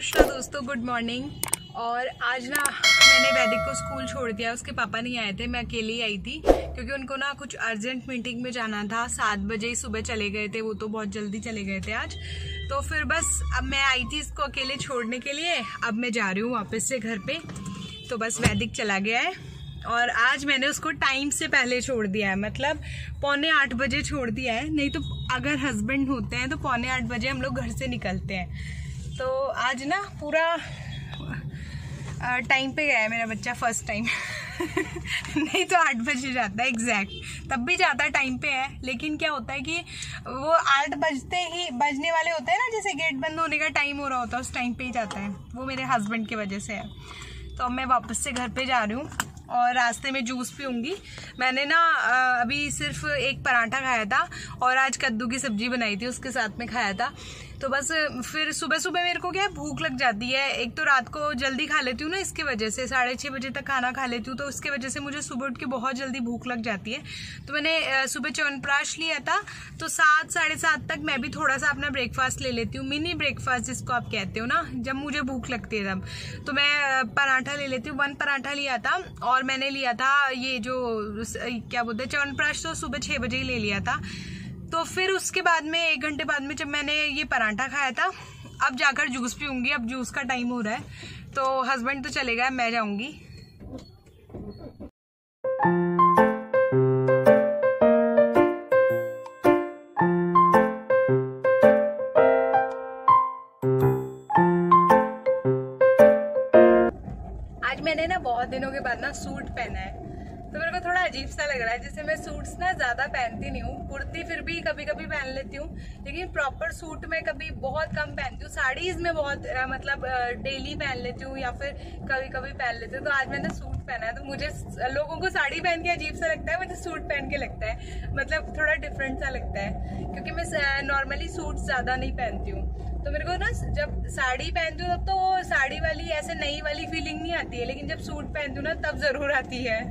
कृष्णा दोस्तों, good morning. और आज ना मैंने वैदिक को स्कूल छोड़ दिया। उसके पापा नहीं आए थे, मैं अकेली आई थी क्योंकि उनको ना कुछ अर्जेंट मीटिंग में जाना था। 7 बजे ही सुबह चले गए थे, वो तो बहुत जल्दी चले गए थे आज। तो फिर बस अब मैं आई थी इसको अकेले छोड़ने के लिए। अब मैं जा रही हूँ वापस से घर पे। तो बस वैदिक चला गया है और आज मैंने उसको टाइम से पहले छोड़ दिया है, मतलब 7:45 बजे छोड़ दिया है। नहीं तो अगर हस्बैंड होते हैं तो 7:45 बजे हम लोग घर से निकलते हैं। तो आज ना पूरा टाइम पे गया है मेरा बच्चा, फर्स्ट टाइम। नहीं तो 8 बजे जाता है एग्जैक्ट, तब भी जाता टाइम पे है। लेकिन क्या होता है कि वो 8 बजते ही बजने वाले होते हैं ना, जैसे गेट बंद होने का टाइम हो रहा होता है उस टाइम पे ही जाता है। वो मेरे हस्बैंड की वजह से है। तो अब मैं वापस से घर पे जा रही हूँ और रास्ते में जूस पीऊँगी। मैंने ना अभी सिर्फ एक पराठा खाया था और आज कद्दू की सब्जी बनाई थी, उसके साथ में खाया था। तो बस फिर सुबह सुबह मेरे को क्या भूख लग जाती है। एक तो रात को जल्दी खा लेती हूँ ना, इसकी वजह से 6:30 बजे तक खाना खा लेती हूँ, तो उसकी वजह से मुझे सुबह उठ के बहुत जल्दी भूख लग जाती है। तो मैंने सुबह च्यवनप्राश लिया था, तो 7 साढ़े 7 तक मैं भी थोड़ा सा अपना ब्रेकफास्ट ले लेती हूँ, मिनी ब्रेकफास्ट जिसको आप कहते हो ना, जब मुझे भूख लगती है तब। तो मैं पराठा ले लेती हूँ। 1 पराठा लिया था और मैंने लिया था ये जो क्या बोलते हैं च्यवनप्राश, तो सुबह 6 बजे ही ले लिया था। तो फिर उसके बाद में 1 घंटे बाद में जब मैंने ये पराठा खाया था, अब जाकर जूस पीऊंगी। अब जूस का टाइम हो रहा है, तो हस्बैंड तो चले गए, मैं जाऊंगी। आज मैंने ना बहुत दिनों के बाद ना सूट पहना है, तो मेरे को थोड़ा अजीब सा लग रहा है। जैसे मैं सूट्स ना ज्यादा पहनती नहीं हूँ, कुर्ती फिर भी कभी कभी पहन लेती हूँ, लेकिन प्रॉपर सूट में कभी बहुत कम पहनती हूँ। साड़ीज में बहुत मतलब डेली पहन लेती हूँ या फिर कभी कभी पहन लेती हूँ। तो आज मैंने सूट पहना है, तो मुझे लोगों को साड़ी पहन के अजीब सा लगता है, मुझे सूट पहन के लगता है मतलब थोड़ा डिफरेंट सा लगता है, क्योंकि मैं नॉर्मली सूट ज्यादा नहीं पहनती हूँ। तो मेरे को ना जब साड़ी पहनती हूँ तब तो वो साड़ी वाली ऐसे नई वाली फीलिंग नहीं आती है, लेकिन जब सूट पहनती हूँ ना तब जरूर आती है।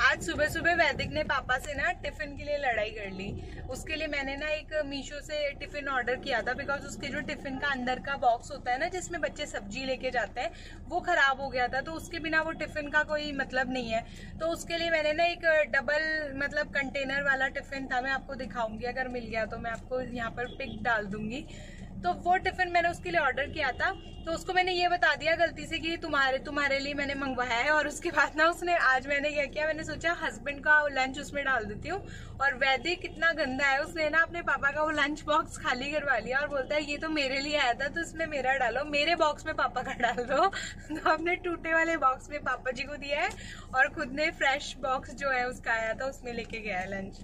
आज सुबह सुबह वैदिक ने पापा से ना टिफिन के लिए लड़ाई कर ली। उसके लिए मैंने ना एक मीशो से टिफिन ऑर्डर किया था, बिकॉज उसके जो टिफिन का अंदर का बॉक्स होता है ना, जिसमें बच्चे सब्जी लेके जाते हैं, वो खराब हो गया था। तो उसके बिना वो टिफिन का कोई मतलब नहीं है। तो उसके लिए मैंने ना एक डबल मतलब कंटेनर वाला टिफिन था, मैं आपको दिखाऊंगी, अगर मिल गया तो मैं आपको यहाँ पर पिक डाल दूंगी। तो वो टिफिन मैंने उसके लिए ऑर्डर किया था, तो उसको मैंने ये बता दिया गलती से कि तुम्हारे लिए मैंने मंगवाया है। और उसके बाद ना उसने आज मैंने क्या किया, मैंने सोचा हस्बैंड का लंच उसमें डाल देती हूँ। और वैदिक कितना गंदा है, उसने ना अपने पापा का वो लंच बॉक्स खाली करवा लिया और बोलता है ये तो मेरे लिए आया था, तो इसमें मेरा डालो, मेरे बॉक्स में पापा का डाल दो। तो अपने टूटे वाले बॉक्स में पापा जी को दिया है और खुद ने फ्रेश बॉक्स जो है उसका आया था उसमें लेके गया है लंच।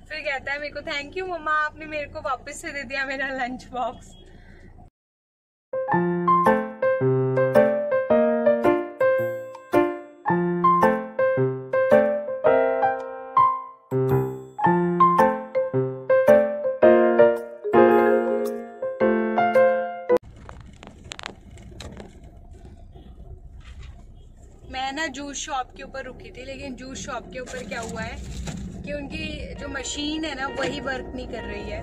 फिर कहता है मेरे को थैंक यू मम्मा, आपने मेरे को वापस से दे दिया मेरा लंच बॉक्स। मैं ना जूस शॉप के ऊपर रुकी थी, लेकिन जूस शॉप के ऊपर क्या हुआ है कि उनकी जो मशीन है ना वही वर्क नहीं कर रही है।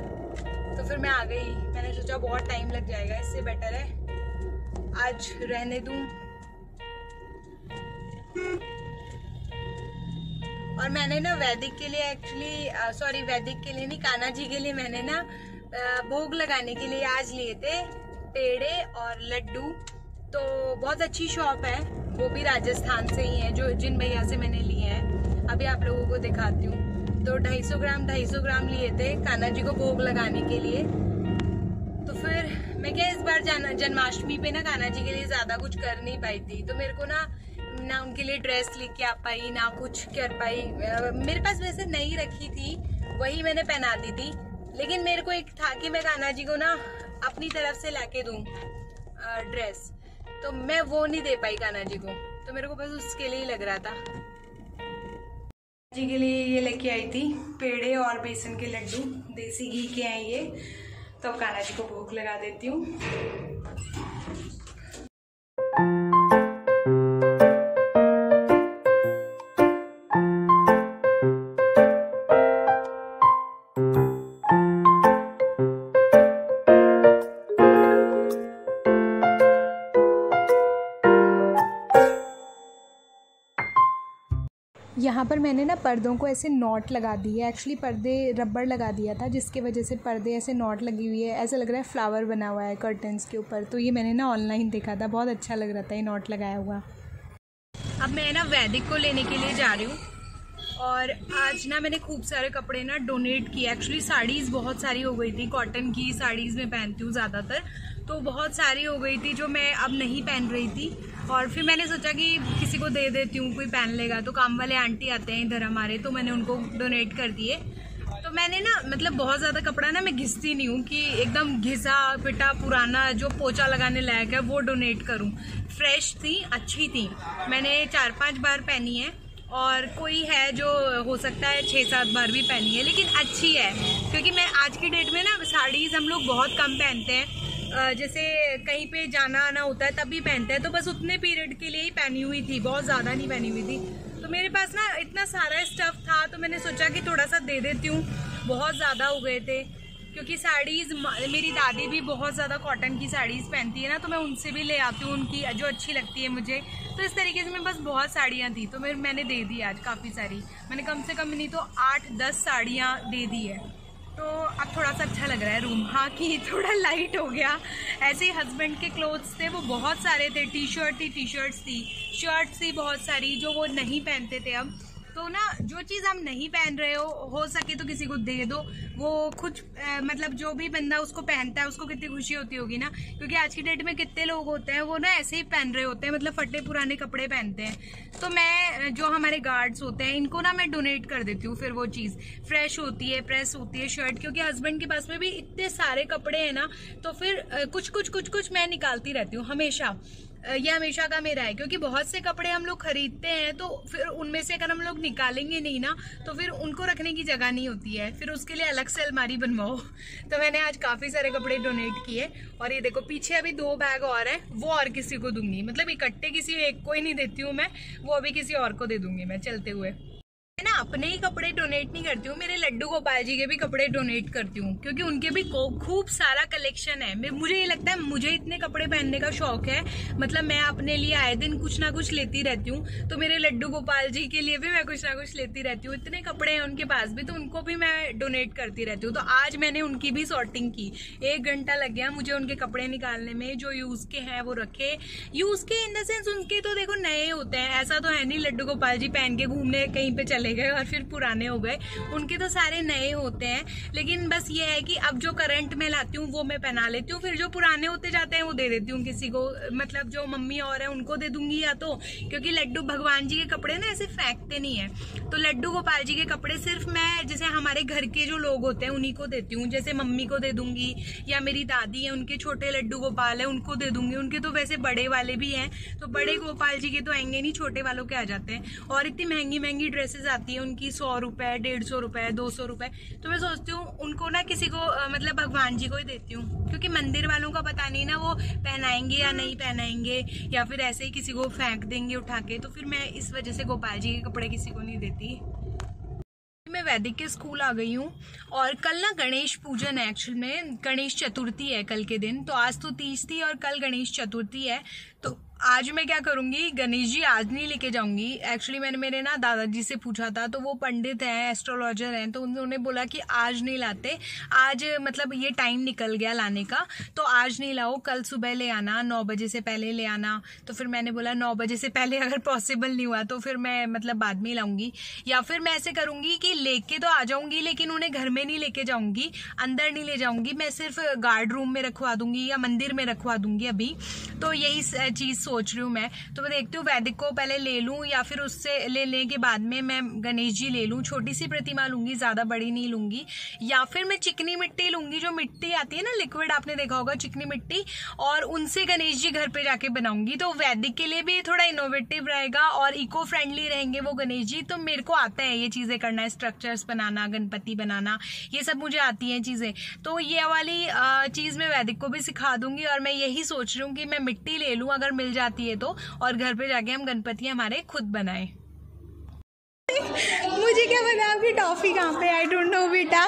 तो फिर मैं आ गई। मैंने सोचा बहुत टाइम लग जाएगा, इससे बेटर है आज रहने दूं। और मैंने ना वैदिक के लिए एक्चुअली वैदिक के लिए नहीं, कान्हा जी के लिए मैंने ना भोग लगाने के लिए आज लिए थे पेड़े और लड्डू। तो बहुत अच्छी शॉप है, वो भी राजस्थान से ही है, जो जिन भैया से मैंने लिए हैं। अभी आप लोगों को दिखाती हूँ। तो 250 ग्राम लिए थे कान्हा जी को भोग लगाने के लिए। तो फिर मैं क्या इस बार जन्माष्टमी पे ना कान्हा जी के लिए ज्यादा कुछ कर नहीं पाई थी, तो मेरे को ना उनके लिए ड्रेस लेके आ पाई, ना कुछ कर पाई। मेरे पास वैसे नहीं रखी थी, वही मैंने पहना दी थी। लेकिन मेरे को एक था कि मैं कान्हा जी को ना अपनी तरफ से लाके दूं ड्रेस, तो मैं वो नहीं दे पाई कान्हा जी को, तो मेरे को बस उसके लिए ही लग रहा था। जी के लिए ये लेके आई थी पेड़े और बेसन के लड्डू, देसी घी के हैं ये। तो कान्हा जी को भोग लगा देती हूँ। यहाँ पर मैंने ना पर्दों को ऐसे नॉट लगा दी है। एक्चुअली पर्दे रबड़ लगा दिया था, जिसके वजह से पर्दे ऐसे नॉट लगी हुई है, ऐसा लग रहा है फ्लावर बना हुआ है कर्टन्स के ऊपर। तो ये मैंने ना ऑनलाइन देखा था, बहुत अच्छा लग रहा था ये नॉट लगाया हुआ। अब मैं ना वैदिक को लेने के लिए जा रही हूँ और आज ना मैंने खूब सारे कपड़े ना डोनेट किए। एक्चुअली साड़ीज़ बहुत सारी हो गई थी, कॉटन की साड़ीज़ मैं पहनती हूँ ज़्यादातर, तो बहुत सारी हो गई थी जो मैं अब नहीं पहन रही थी। और फिर मैंने सोचा कि किसी को दे देती हूँ, कोई पहन लेगा। तो काम वाले आंटी आते हैं इधर हमारे, तो मैंने उनको डोनेट कर दिए। तो मैंने ना मतलब बहुत ज़्यादा कपड़ा ना मैं घिसती नहीं हूँ कि एकदम घिसा पिटा पुराना जो पोछा लगाने लायक है वो डोनेट करूँ। फ्रेश थी, अच्छी थी, मैंने 4-5 बार पहनी है और कोई है जो हो सकता है 6-7 बार भी पहनी है, लेकिन अच्छी है। क्योंकि मैं आज की डेट में ना साड़ीज़ हम लोग बहुत कम पहनते हैं, जैसे कहीं पे जाना आना होता है तभी पहनते हैं, तो बस उतने पीरियड के लिए ही पहनी हुई थी, बहुत ज़्यादा नहीं पहनी हुई थी। तो मेरे पास ना इतना सारा स्टफ़ था तो मैंने सोचा कि थोड़ा सा दे देती हूँ, बहुत ज़्यादा हो गए थे। क्योंकि साड़ीज़ मेरी दादी भी बहुत ज़्यादा कॉटन की साड़ीज़ पहनती है ना, तो मैं उनसे भी ले आती हूँ उनकी जो अच्छी लगती है मुझे। तो इस तरीके से मेरे पास बहुत साड़ियाँ थी, तो मैंने दे दी आज काफ़ी सारी। मैंने कम से कम नहीं तो 8-10 साड़ियाँ दे दी है। तो अब थोड़ा सा अच्छा लग रहा है रूम, हाँ कि थोड़ा लाइट हो गया। ऐसे ही हस्बैंड के क्लोथ्स थे, वो बहुत सारे थे, टी शर्ट्स थी, शर्ट्स थी बहुत सारी जो वो नहीं पहनते थे अब। तो ना जो चीज़ हम नहीं पहन रहे हो सके तो किसी को दे दो। वो कुछ मतलब जो भी बंदा उसको पहनता है उसको कितनी खुशी होती होगी ना, क्योंकि आज की डेट में कितने लोग होते हैं वो ना ऐसे ही पहन रहे होते हैं, मतलब फटे पुराने कपड़े पहनते हैं। तो मैं जो हमारे गार्ड्स होते हैं इनको ना मैं डोनेट कर देती हूँ। फिर वो चीज़ फ्रेश होती है, प्रेस होती है शर्ट, क्योंकि हस्बैंड के पास में भी इतने सारे कपड़े हैं ना, तो फिर कुछ मैं निकालती रहती हूँ हमेशा। ये हमेशा का मेरा है, क्योंकि बहुत से कपड़े हम लोग खरीदते हैं तो फिर उनमें से अगर हम लोग निकालेंगे नहीं ना तो फिर उनको रखने की जगह नहीं होती है, फिर उसके लिए अलग से अलमारी बनवाओ। तो मैंने आज काफ़ी सारे कपड़े डोनेट किए और ये देखो पीछे अभी 2 बैग और हैं, वो और किसी को दूंगी, मतलब इकट्ठे किसी एक को ही नहीं देती हूँ मैं, वो अभी किसी और को दे दूंगी मैं चलते हुए। मैं ना अपने ही कपड़े डोनेट नहीं करती हूँ, मेरे लड्डू गोपाल जी के भी कपड़े डोनेट करती हूँ, क्योंकि उनके भी खूब सारा कलेक्शन है। मुझे ये लगता है मुझे इतने कपड़े पहनने का शौक है, मतलब मैं अपने लिए आए दिन कुछ ना कुछ लेती रहती हूँ, तो मेरे लड्डू गोपाल जी के लिए भी मैं कुछ ना कुछ लेती रहती हूँ। इतने कपड़े हैं उनके पास भी, तो उनको भी मैं डोनेट करती रहती हूँ। तो आज मैंने उनकी भी सॉर्टिंग की, 1 घंटा लग गया मुझे उनके कपड़े निकालने में। जो यूज के हैं वो रखे, यूज के इन द सेंस उनके तो देखो नए होते हैं, ऐसा तो है नहीं लड्डू गोपाल जी पहन के घूमने कहीं पे चले गए और फिर पुराने हो गए, उनके तो सारे नए होते हैं। लेकिन बस ये है कि अब जो करंट में लाती हूँ वो मैं पहना लेती हूँ, फिर जो पुराने होते जाते हैं वो दे देती हूँ किसी को, मतलब जो मम्मी और है उनको दे दूंगी, या तो क्योंकि लड्डू भगवान जी के कपड़े ना ऐसे फेंकते नहीं है, तो लड्डू गोपाल जी के कपड़े सिर्फ मैं जैसे हमारे घर के जो लोग होते हैं उन्हीं को देती हूँ, जैसे मम्मी को दे दूंगी, या मेरी दादी है उनके छोटे लड्डू गोपाल है उनको दे दूंगी। उनके तो वैसे बड़े वाले भी हैं, तो बड़े गोपाल जी के तो आएंगे नहीं, छोटे वालों के आ जाते हैं। और इतनी महंगी महंगी ड्रेसेस आती है उनकी, 100 रुपए, 150 रुपए, 200 रुपए, तो मैं सोचती हूँ उनको ना किसी को मतलब भगवान जी को ही देती हूँ, क्योंकि मंदिर वालों का पता नहीं ना वो पहनाएंगे या नहीं पहनाएंगे, या फिर ऐसे ही किसी को फेंक देंगे उठा के, तो फिर मैं इस वजह से गोपाल जी के कपड़े किसी को नहीं देती। मैं वैदिक के स्कूल आ गई हूँ और कल ना गणेश पूजन है, एक्चुअल में गणेश चतुर्थी है कल के दिन, तो आज तो 30 थी और कल गणेश चतुर्थी है। तो आज मैं क्या करूंगी, गणेश जी आज नहीं लेके जाऊंगी। एक्चुअली मैंने मेरे ना दादाजी से पूछा था, तो वो पंडित हैं, एस्ट्रोलॉजर हैं, तो उन्होंने बोला कि आज नहीं लाते, आज मतलब ये टाइम निकल गया लाने का, तो आज नहीं लाओ, कल सुबह ले आना, 9 बजे से पहले ले आना। तो फिर मैंने बोला 9 बजे से पहले अगर पॉसिबल नहीं हुआ तो फिर मैं मतलब बाद में लाऊंगी, या फिर मैं ऐसे करूंगी कि लेके तो आ जाऊंगी लेकिन उन्हें घर में नहीं लेके जाऊंगी, अंदर नहीं ले जाऊंगी, मैं सिर्फ गार्ड रूम में रखवा दूंगी या मंदिर में रखवा दूंगी अभी। तो यही चीज सोच रही हूँ मैं। तो मैं देखती हूँ वैदिक को पहले ले लूँ, या फिर उससे लेने के बाद में मैं गणेश जी ले लूँ। छोटी सी प्रतिमा लूंगी, ज्यादा बड़ी नहीं लूंगी, या फिर मैं चिकनी मिट्टी लूंगी, जो मिट्टी आती है ना लिक्विड, आपने देखा होगा चिकनी मिट्टी, और उनसे गणेश जी घर पे जाके बनाऊंगी। तो वैदिक के लिए भी थोड़ा इनोवेटिव रहेगा और इको फ्रेंडली रहेंगे वो गणेश जी। तो मेरे को आता है ये चीजें करना, स्ट्रक्चर्स बनाना, गणपति बनाना, ये सब मुझे आती हैं चीजें। तो ये वाली चीज मैं वैदिक को भी सिखा दूंगी, और मैं यही सोच रही हूँ कि मैं मिट्टी ले लूं अगर मिल जाती है तो, और घर पे जाके हम गणपति हमारे खुद बनाएं। मुझे क्या पता आपकी टॉफी कहाँ पे, आई डोंट नो बेटा,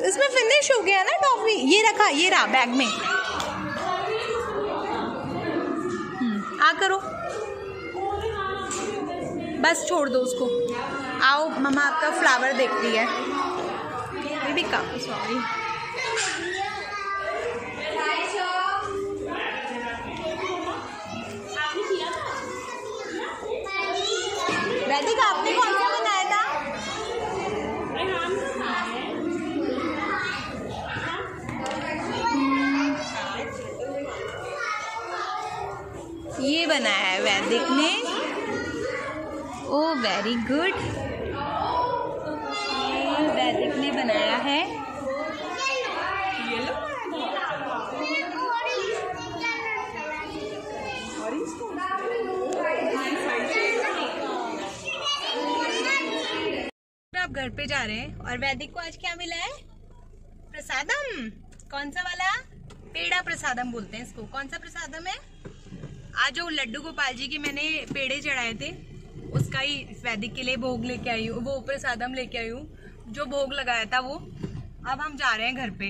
इसमें फिनिश हो गया ना टॉफी, ये रखा, ये रहा बैग में। आ करो, बस छोड़ दो उसको। आओ मम्मा आपका फ्लावर देखती है। बेबी का सॉरी। वैदिक आपने कौन सा बनाया था? ये बनाया है वैदिक ने। ओ वेरी गुड, ये वैदिक ने बनाया है। आप घर पे जा रहे हैं और वैदिक को आज क्या मिला है? प्रसादम। कौन सा वाला? पेड़ा प्रसादम बोलते हैं इसको। कौन सा प्रसादम है? आज जो लड्डू गोपाल जी की मैंने पेड़े चढ़ाए थे उसका ही वैदिक के लिए भोग लेके आई हूँ, वो प्रसादम लेके आई हूँ, जो भोग लगाया था वो। अब हम जा रहे हैं घर पे।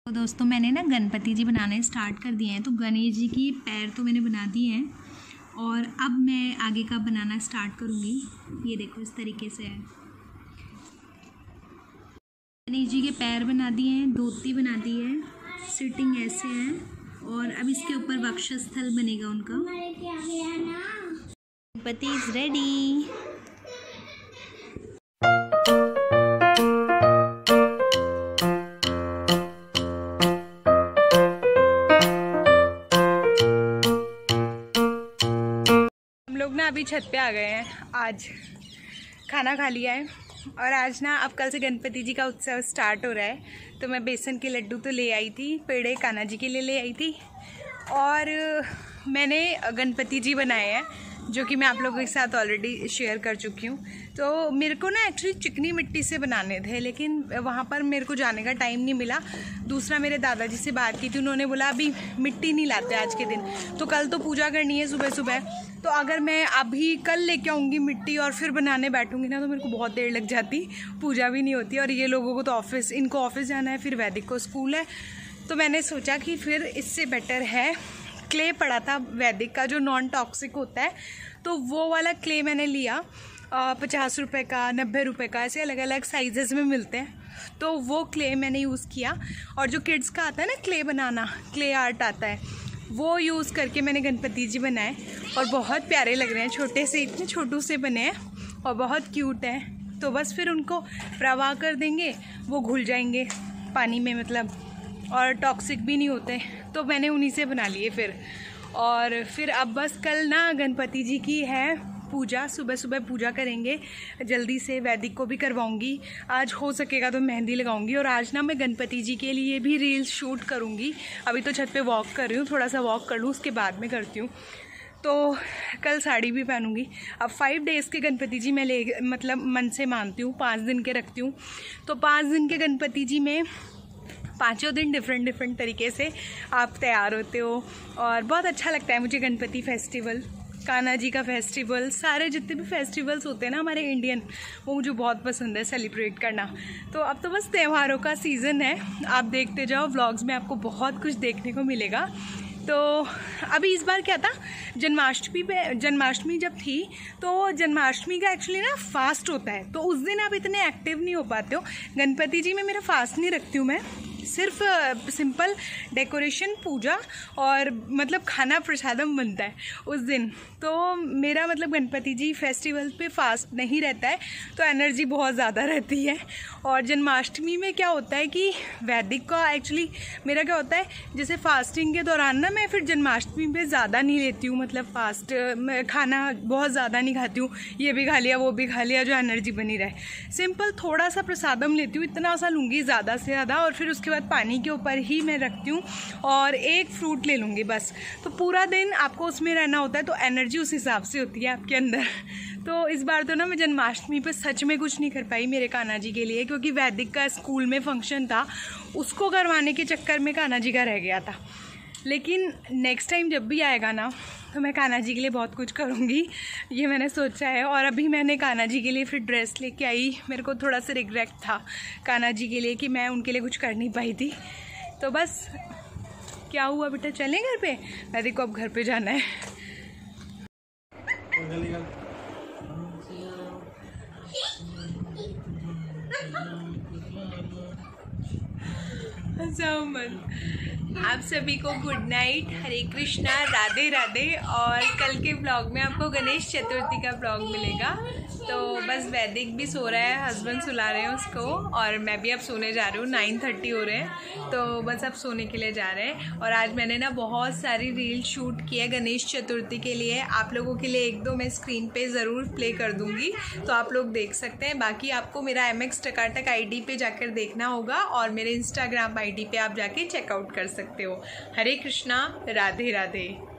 तो दोस्तों मैंने ना गणपति जी बनाने स्टार्ट कर दिए हैं। तो गणेश जी की पैर तो मैंने बना दिए हैं और अब मैं आगे का बनाना स्टार्ट करूँगी। ये देखो इस तरीके से है। गणेश जी के पैर बना दिए हैं, धोती बना दी है, सिटिंग ऐसे है और अब इसके ऊपर वक्षस्थल बनेगा उनका। Ganpati is ready. हम लोग ना अभी छत पे आ गए हैं। आज खाना खा लिया है और आज ना अब कल से गणपति जी का उत्सव स्टार्ट हो रहा है। तो मैं बेसन के लड्डू तो ले आई थी, पेड़े कान्हा जी के लिए ले आई थी और मैंने गणपति जी बनाए हैं जो कि मैं आप लोगों के साथ ऑलरेडी शेयर कर चुकी हूँ। तो मेरे को ना एक्चुअली चिकनी मिट्टी से बनाने थे लेकिन वहाँ पर मेरे को जाने का टाइम नहीं मिला। दूसरा मेरे दादाजी से बात की थी, उन्होंने बोला अभी मिट्टी नहीं लाते आज के दिन, तो कल तो पूजा करनी है सुबह सुबह, तो अगर मैं अभी कल लेके आऊँगी मिट्टी और फिर बनाने बैठूँगी ना तो मेरे को बहुत देर लग जाती, पूजा भी नहीं होती और ये लोगों को तो ऑफिस, इनको ऑफिस जाना है, फिर वैदिक को स्कूल है। तो मैंने सोचा कि फिर इससे बेटर है, क्ले पड़ा था वैदिक का जो नॉन टॉक्सिक होता है, तो वो वाला क्ले मैंने लिया। 50 रुपये का, 90 रुपये का, ऐसे अलग अलग साइजेस में मिलते हैं। तो वो क्ले मैंने यूज़ किया और जो किड्स का आता है ना क्ले बनाना, क्ले आर्ट आता है, वो यूज़ करके मैंने गणपति जी बनाए और बहुत प्यारे लग रहे हैं। छोटे से, इतने छोटू से बने हैं और बहुत क्यूट हैं। तो बस फिर उनको प्रवाह कर देंगे, वो घुल जाएंगे पानी में मतलब, और टॉक्सिक भी नहीं होते। तो मैंने उन्हीं से बना लिए फिर। और फिर अब बस कल ना गणपति जी की है पूजा, सुबह सुबह पूजा करेंगे जल्दी से। वैदिक को भी करवाऊंगी, आज हो सकेगा तो मेहंदी लगाऊंगी। और आज ना मैं गणपति जी के लिए भी रील्स शूट करूंगी। अभी तो छत पे वॉक कर रही हूँ, थोड़ा सा वॉक कर लूँ उसके बाद में करती हूँ। तो कल साड़ी भी पहनूंगी। अब 5 डेज़ के गणपति जी मैं मतलब मन से मानती हूँ, 5 दिन के रखती हूँ। तो 5 दिन के गणपति जी में 5 दिन डिफरेंट तरीके से आप तैयार होते हो और बहुत अच्छा लगता है मुझे। गणपति फेस्टिवल, कान्हा जी का फेस्टिवल, सारे जितने भी फेस्टिवल्स होते हैं ना हमारे इंडियन, वो मुझे बहुत पसंद है सेलिब्रेट करना। तो अब तो बस त्योहारों का सीज़न है, आप देखते जाओ व्लॉग्स में, आपको बहुत कुछ देखने को मिलेगा। तो अभी इस बार क्या था, जन्माष्टमी जब थी तो जन्माष्टमी का एक्चुअली ना फास्ट होता है, तो उस दिन आप इतने एक्टिव नहीं हो पाते हो। गणपति जी में मेरा फास्ट नहीं रखती हूँ मैं, सिर्फ सिंपल डेकोरेशन, पूजा और मतलब खाना प्रसादम बनता है उस दिन। तो मेरा मतलब गणपति जी फेस्टिवल पे फास्ट नहीं रहता है, तो एनर्जी बहुत ज़्यादा रहती है। और जन्माष्टमी में क्या होता है कि वैदिक का एक्चुअली मेरा क्या होता है, जैसे फास्टिंग के दौरान ना मैं फिर जन्माष्टमी पे ज़्यादा नहीं लेती हूँ, मतलब फास्ट खाना बहुत ज़्यादा नहीं खाती हूँ, ये भी खा लिया वो भी खा लिया जो एनर्जी बनी रहे। सिंपल थोड़ा सा प्रसादम लेती हूँ, इतना सा लूँगी ज़्यादा से ज़्यादा, और फिर उसके बाद पानी के ऊपर ही मैं रखती हूँ और एक फ्रूट ले लूँगी बस। तो पूरा दिन आपको उसमें रहना होता है, तो एनर्जी उस हिसाब से होती है आपके अंदर। तो इस बार तो ना मैं जन्माष्टमी पे सच में कुछ नहीं कर पाई मेरे कान्हा जी के लिए, क्योंकि वैदिक का स्कूल में फंक्शन था, उसको करवाने के चक्कर में कान्हा जी का रह गया था। लेकिन नेक्स्ट टाइम जब भी आएगा ना तो मैं कान्हा जी के लिए बहुत कुछ करूँगी, ये मैंने सोचा है। और अभी मैंने कान्हा जी के लिए फिर ड्रेस लेके आई, मेरे को थोड़ा सा रिग्रेट था कान्हा जी के लिए कि मैं उनके लिए कुछ कर नहीं पाई थी। तो बस क्या हुआ बेटा, चलें घर पे? वैदिक को अब घर पे जाना है। आप सभी को गुड नाइट, हरे कृष्णा, राधे राधे। और कल के ब्लॉग में आपको गणेश चतुर्थी का ब्लॉग मिलेगा। तो बस वैदिक भी सो रहा है, हस्बैंड सुला रहे हैं उसको, और मैं भी अब सोने जा रही हूँ। 9:30 हो रहे हैं, तो बस अब सोने के लिए जा रहे हैं। और आज मैंने ना बहुत सारी रील शूट की है गणेश चतुर्थी के लिए। आप लोगों के लिए 1-2 मैं स्क्रीन पे ज़रूर प्ले कर दूँगी, तो आप लोग देख सकते हैं। बाकी आपको मेरा MX टकाटक ID पे जाकर देखना होगा, और मेरे इंस्टाग्राम ID पे आप जाके चेकआउट कर सकते हो। हरे कृष्णा, राधे राधे।